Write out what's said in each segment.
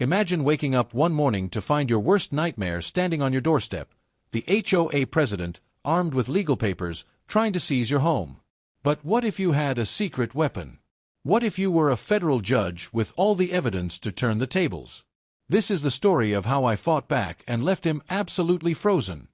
Imagine waking up one morning to find your worst nightmare standing on your doorstep, the HOA president, armed with legal papers, trying to seize your home. But what if you had a secret weapon? What if you were a federal judge with all the evidence to turn the tables? This is the story of how I fought back and left him absolutely frozen.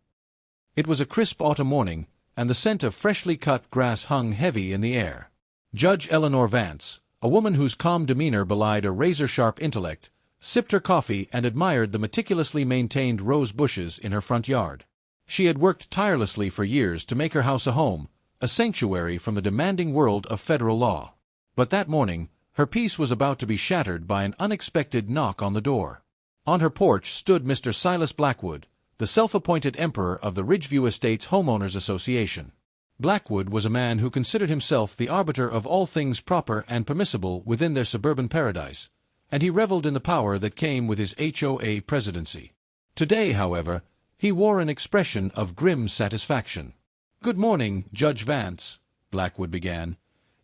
It was a crisp autumn morning, and the scent of freshly cut grass hung heavy in the air. Judge Eleanor Vance, a woman whose calm demeanor belied a razor-sharp intellect, sipped her coffee and admired the meticulously maintained rose bushes in her front yard. She had worked tirelessly for years to make her house a home, a sanctuary from the demanding world of federal law. But that morning, her peace was about to be shattered by an unexpected knock on the door. On her porch stood Mr. Silas Blackwood, the self-appointed emperor of the Ridgeview Estates Homeowners Association. Blackwood was a man who considered himself the arbiter of all things proper and permissible within their suburban paradise, and he reveled in the power that came with his HOA presidency. Today, however, he wore an expression of grim satisfaction. "Good morning, Judge Vance," Blackwood began,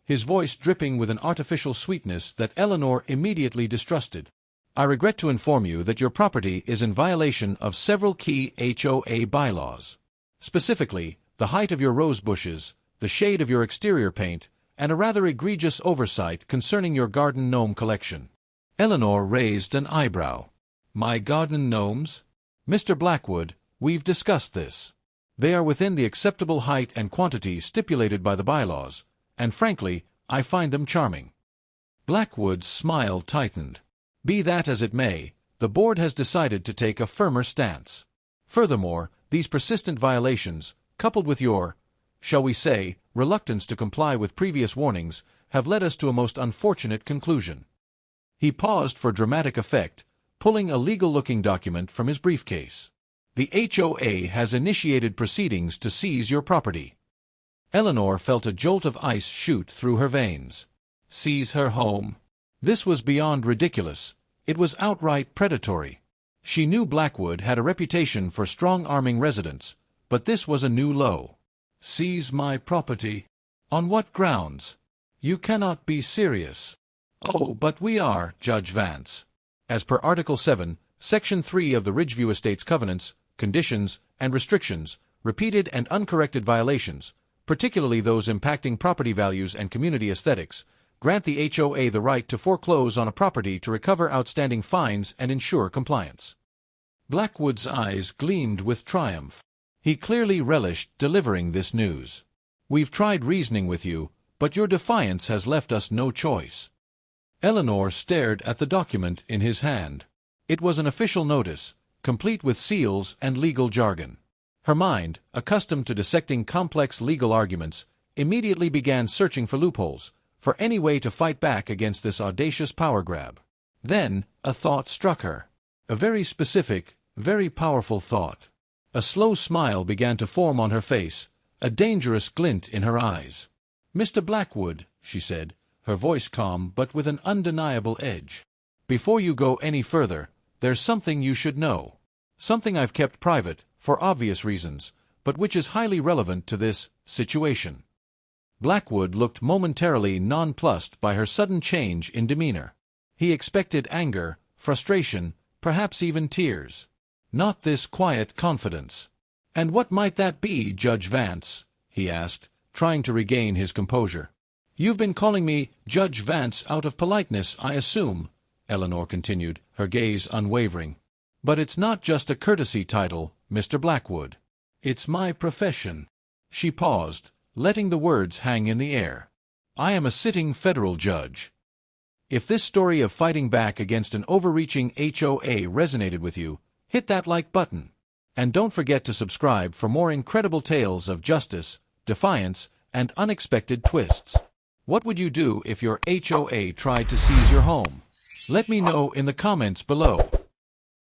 his voice dripping with an artificial sweetness that Eleanor immediately distrusted. "I regret to inform you that your property is in violation of several key HOA bylaws. Specifically, the height of your rose bushes, the shade of your exterior paint, and a rather egregious oversight concerning your garden gnome collection." Eleanor raised an eyebrow. "My garden gnomes? Mr. Blackwood, we've discussed this. They are within the acceptable height and quantity stipulated by the bylaws, and frankly, I find them charming." Blackwood's smile tightened. "Be that as it may, the board has decided to take a firmer stance. Furthermore, these persistent violations, coupled with your, shall we say, reluctance to comply with previous warnings, have led us to a most unfortunate conclusion." He paused for dramatic effect, pulling a legal-looking document from his briefcase. "The HOA has initiated proceedings to seize your property." Eleanor felt a jolt of ice shoot through her veins. Seize her home? This was beyond ridiculous. It was outright predatory. She knew Blackwood had a reputation for strong-arming residents, but this was a new low. "Seize my property? On what grounds? You cannot be serious." "Oh, but we are, Judge Vance. As per Article 7, Section 3 of the Ridgeview Estates Covenants, Conditions, and Restrictions, repeated and uncorrected violations, particularly those impacting property values and community aesthetics, grant the HOA the right to foreclose on a property to recover outstanding fines and ensure compliance." Blackwood's eyes gleamed with triumph. He clearly relished delivering this news. "We've tried reasoning with you, but your defiance has left us no choice." Eleanor stared at the document in his hand. It was an official notice, complete with seals and legal jargon. Her mind, accustomed to dissecting complex legal arguments, immediately began searching for loopholes, for any way to fight back against this audacious power grab. Then, a thought struck her. A very specific, very powerful thought. A slow smile began to form on her face, a dangerous glint in her eyes. "Mr. Blackwood," she said, her voice calm but with an undeniable edge, "before you go any further, there's something you should know. Something I've kept private, for obvious reasons, but which is highly relevant to this situation." Blackwood looked momentarily nonplussed by her sudden change in demeanor. He expected anger, frustration, perhaps even tears. Not this quiet confidence. "And what might that be, Judge Vance?" he asked, trying to regain his composure. "You've been calling me Judge Vance out of politeness, I assume," Eleanor continued, her gaze unwavering. "But it's not just a courtesy title, Mr. Blackwood. It's my profession." She paused, letting the words hang in the air. "I am a sitting federal judge. If this story of fighting back against an overreaching HOA resonated with you, hit that like button. And don't forget to subscribe for more incredible tales of justice, defiance, and unexpected twists. What would you do if your HOA tried to seize your home? Let me know in the comments below.